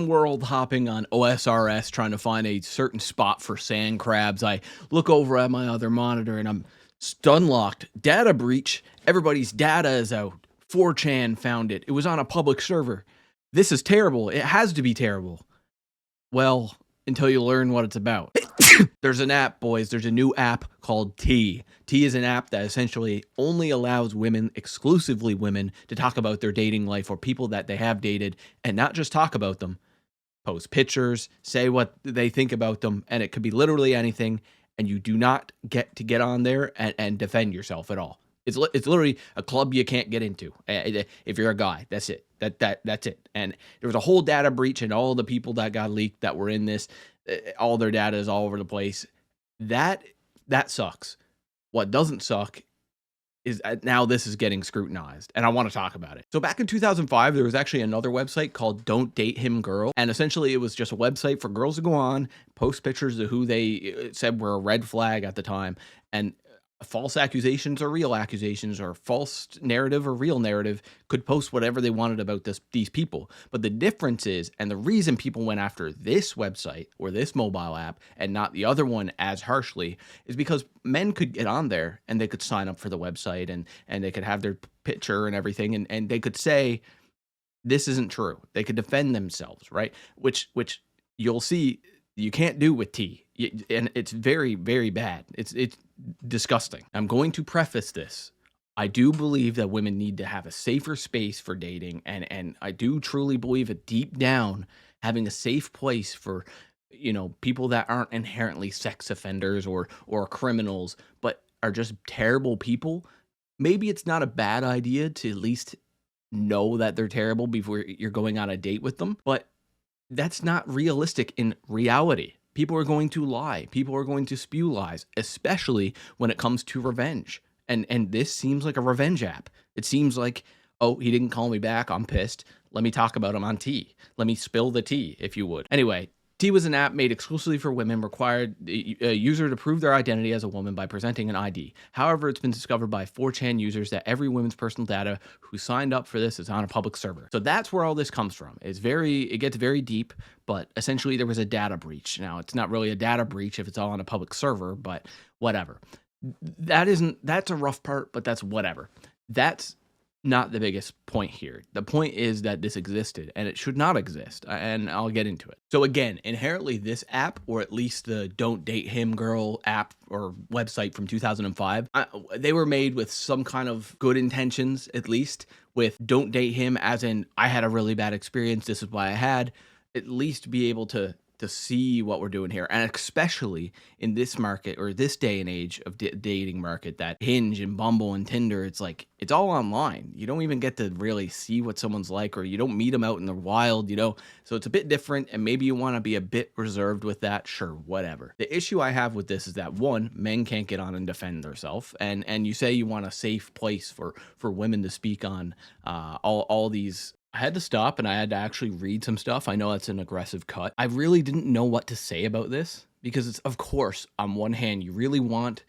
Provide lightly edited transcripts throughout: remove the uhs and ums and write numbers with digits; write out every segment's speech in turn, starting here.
World hopping on OSRS trying to find a certain spot for sand crabs. I look over at my other monitor and I'm stun locked. Data breach. Everybody's data is out. 4chan found it. It was on a public server. This is terrible. It has to be terrible. Well, until you learn what it's about. There's an app, boys. There's a new app called T. T is an app that essentially only allows women, exclusively women, to talk about their dating life or people that they have dated and not just talk about them. Post pictures, say what they think about them, and it could be literally anything, and you do not get to get on there and defend yourself at all. It's literally a club you can't get into if you're a guy. That's it. That's it. And there was a whole data breach, and all the people that got leaked that were in this, all their data is all over the place. That sucks. What doesn't suck is now this is getting scrutinized, and I want to talk about it. So back in 2005, there was actually another website called Don't Date Him Girl, and essentially it was just a website for girls to go on, post pictures of who they said were a red flag at the time, and false accusations or real accusations or false narrative or real narrative could post whatever they wanted about these people. But the difference is, and the reason people went after this website or this mobile app and not the other one as harshly is because men could get on there and they could sign up for the website and they could have their picture and everything and they could say this isn't true. They could defend themselves, right? Which you'll see you can't do with T. And it's very, very bad. It's disgusting. I'm going to preface this. I do believe that women need to have a safer space for dating. And I do truly believe that deep down, having a safe place for, people that aren't inherently sex offenders or criminals, but are just terrible people. Maybe it's not a bad idea to at least know that they're terrible before you're going on a date with them. But that's not realistic in reality. People are going to lie. People are going to spew lies, especially when it comes to revenge. And this seems like a revenge app. It seems like, oh, he didn't call me back. I'm pissed. Let me talk about him on T. Let me spill the tea, if you would. Anyway, T was an app made exclusively for women, required a user to prove their identity as a woman by presenting an ID. However, it's been discovered by 4chan users that every woman's personal data who signed up for this is on a public server. So that's where all this comes from. It gets very deep, but essentially there was a data breach. Now, it's not really a data breach if it's all on a public server, but whatever. That's a rough part, but that's whatever. That's not the biggest point here. The point is that this existed and it should not exist, and I'll get into it. So again, inherently this app, or at least the Don't Date Him Girl app or website from 2005, they were made with some kind of good intentions, at least with don't date him as in I had a really bad experience, this is why I had, at least be able to see what we're doing here. And especially in this market or this day and age of dating market, that Hinge and Bumble and Tinder, it's like, it's all online. You don't even get to really see what someone's like, or you don't meet them out in the wild, So it's a bit different, and maybe you want to be a bit reserved with that. Sure, whatever. The issue I have with this is that, one, men can't get on and defend themselves. And you say you want a safe place for women to speak on all these. I had to stop and I had to actually read some stuff. I know that's an aggressive cut. I really didn't know what to say about this because it's, of course, on one hand, you really want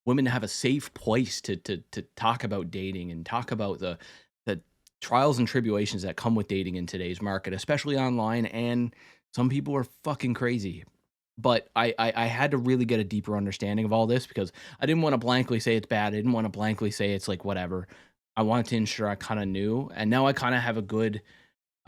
women to have a safe place to talk about dating and talk about the trials and tribulations that come with dating in today's market, especially online. And some people are fucking crazy. But I had to really get a deeper understanding of all this because I didn't want to blankly say it's bad. I didn't want to blankly say it's like whatever. I wanted to ensure I kind of knew, and now I kind of have a good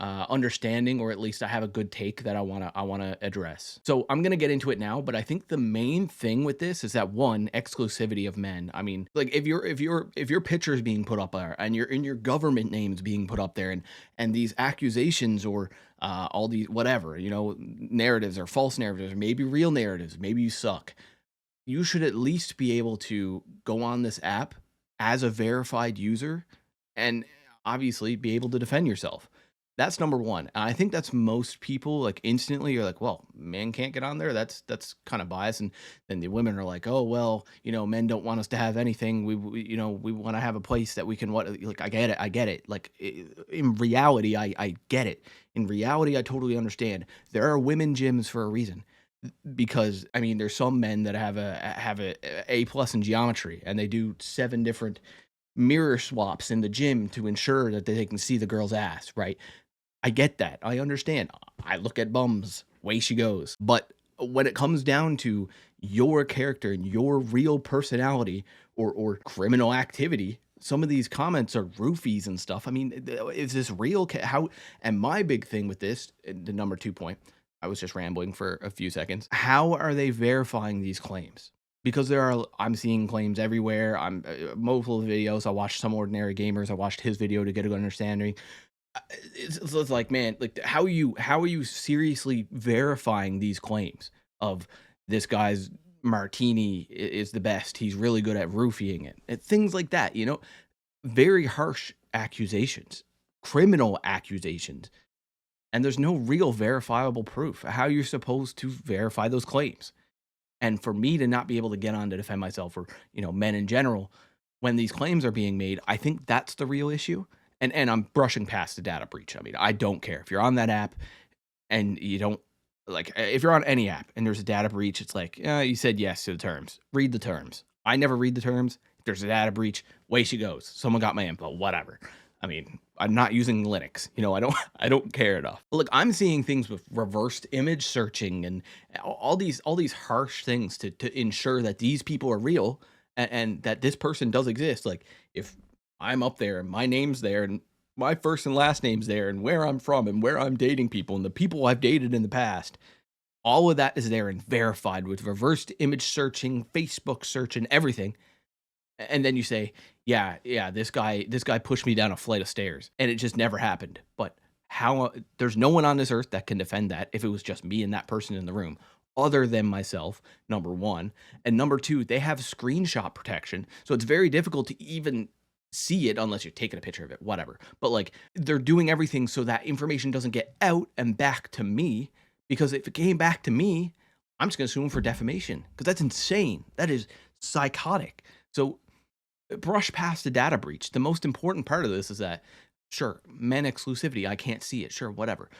understanding, or at least I have a good take that I wanna address. So I'm gonna get into it now, but I think the main thing with this is that, one, exclusivity of men. I mean, like if your picture is being put up there and your government name's being put up there, and these accusations or all these whatever narratives or false narratives, or maybe real narratives, maybe you suck. You should at least be able to go on this app as a verified user and obviously be able to defend yourself. That's number one. And I think that's most people like instantly are like, well, men can't get on there. That's kind of biased. And then the women are like, oh, well, men don't want us to have anything. We want to have a place that we can like, I get it. Like in reality, I get it. In reality, I totally understand. There are women gyms for a reason. Because I mean, there's some men that have a plus in geometry, and they do 7 different mirror swaps in the gym to ensure that they can see the girl's ass, right? I get that. I understand. I look at bums, way she goes. But when it comes down to your character and your real personality or criminal activity, some of these comments are roofies and stuff. I mean, is this real? How? And my big thing with this, the number 2 point, I was just rambling for a few seconds. How are they verifying these claims? Because I'm seeing claims everywhere. I'm multiple videos. I watched Some Ordinary Gamers. I watched his video to get a good understanding. It's like, man, like, how are you seriously verifying these claims of this guy's martini is the best, he's really good at roofing it, and things like that, very harsh accusations, criminal accusations, and there's no real verifiable proof. How you're supposed to verify those claims? And for me to not be able to get on to defend myself, or men in general, when these claims are being made, I think that's the real issue. And I'm brushing past the data breach. I mean, I don't care if you're on that app and you don't, like, if you're on any app and there's a data breach, it's like, you said yes to the terms. Read the terms. I never read the terms. If there's a data breach, away she goes. Someone got my info, whatever. I mean, I'm not using Linux. I don't care enough. But look, I'm seeing things with reversed image searching and all these harsh things to ensure that these people are real, and that this person does exist. Like, if I'm up there and my name's there and my first and last name's there and where I'm from and where I'm dating people and the people I've dated in the past, all of that is there and verified with reversed image searching, Facebook search, and everything. And then you say, yeah, yeah, this guy pushed me down a flight of stairs, and it just never happened. But how? There's no one on this earth that can defend that if it was just me and that person in the room, other than myself. Number one, and number two, they have screenshot protection, so it's very difficult to even see it unless you're taking a picture of it, whatever. But like, they're doing everything so that information doesn't get out and back to me, because if it came back to me, I'm just gonna sue them for defamation, because that's insane. That is psychotic. So brush past the data breach. The most important part of this is that, sure, men exclusivity, I can't see it, sure, whatever.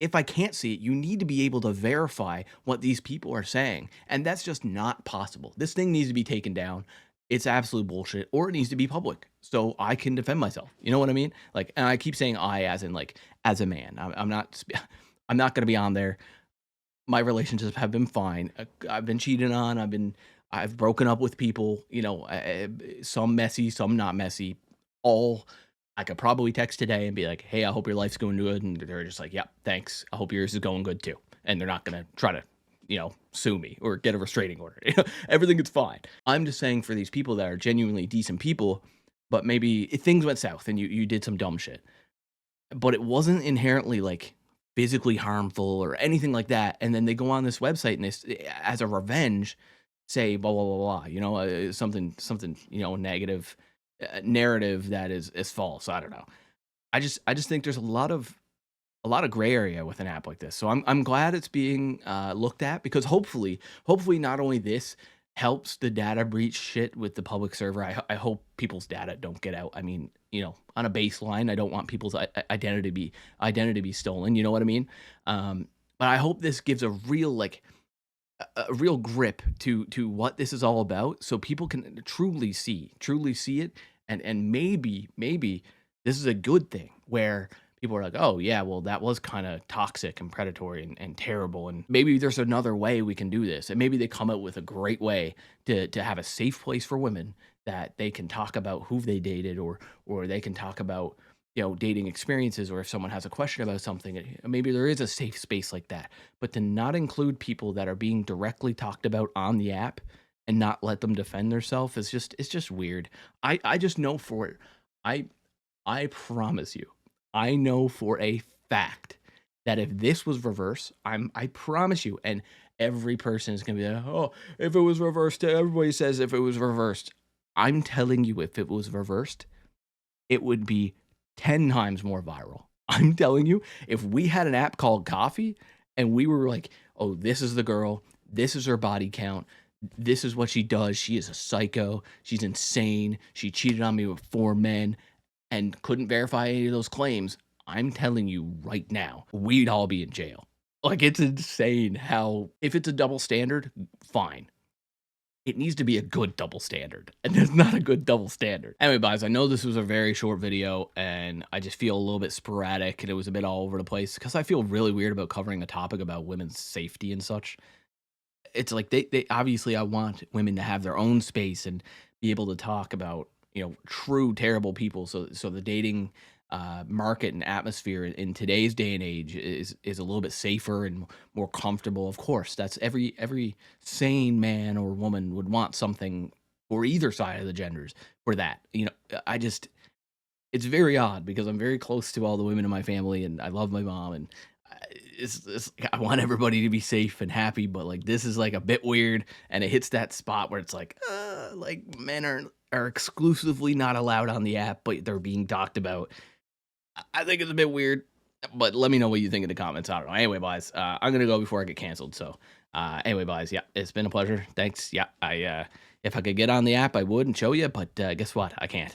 If I can't see it, you need to be able to verify what these people are saying. And that's just not possible. This thing needs to be taken down. It's absolute bullshit, or it needs to be public so I can defend myself. You know what I mean? Like, and I keep saying I as in, like, as a man. I'm not I'm not going to be on there. My relationships have been fine. I've been cheated on. I've broken up with people, some messy, some not messy. All I could probably text today and be like, "Hey, I hope your life's going good," and they're just like, "Yeah, thanks. I hope yours is going good too." And they're not gonna try to, sue me or get a restraining order. Everything is fine. I'm just saying, for these people that are genuinely decent people, but maybe if things went south and you did some dumb shit, but it wasn't inherently, like, physically harmful or anything like that, and then they go on this website and as a revenge, say blah blah blah blah, something, negative, narrative that is false. I don't know. I just think there's a lot of gray area with an app like this. So I'm glad it's being looked at, because hopefully not only this helps the data breach shit with the public server. I hope people's data don't get out. I mean, on a baseline, I don't want people's identity be stolen. You know what I mean? But I hope this gives a real, like, a real grip to what this is all about, so people can truly see it, and maybe this is a good thing, where people are like, oh yeah, well, that was kind of toxic and predatory and terrible, and maybe there's another way we can do this, and maybe they come up with a great way to have a safe place for women, that they can talk about who they dated, or they can talk about, dating experiences, or if someone has a question about something, maybe there is a safe space like that. But to not include people that are being directly talked about on the app and not let them defend themselves is just, it's just weird. I just know for it. I I promise you, I know for a fact that if this was reverse, I promise you, and every person is gonna be like, oh, if it was reversed, everybody says if it was reversed. I'm telling you, if it was reversed, it would be 10 times more viral. I'm telling you, if we had an app called Coffee and we were like, oh, this is the girl, this is her body count, this is what she does, she is a psycho, she's insane, she cheated on me with 4 men and couldn't verify any of those claims, I'm telling you right now, we'd all be in jail. Like, it's insane how, if it's a double standard, fine. it needs to be a good double standard, and there's not a good double standard. Anyway, guys, I know this was a very short video, and I just feel a little bit sporadic, and it was a bit all over the place because I feel really weird about covering a topic about women's safety and such. It's like they obviously I want women to have their own space and be able to talk about, true terrible people. So the dating market and atmosphere in today's day and age is a little bit safer and more comfortable. Of course, that's every sane man or woman would want something for either side of the genders for that. I just it's very odd because I'm very close to all the women in my family, and I love my mom, and I want everybody to be safe and happy, but like this is like a bit weird, and it hits that spot where it's like men are exclusively not allowed on the app, but they're being talked about. I think it's a bit weird, but let me know what you think in the comments. I don't know. Anyway, guys, I'm gonna go before I get canceled. So, anyway, guys, yeah, it's been a pleasure. Thanks. Yeah, if I could get on the app, I would and show you, but guess what? I can't.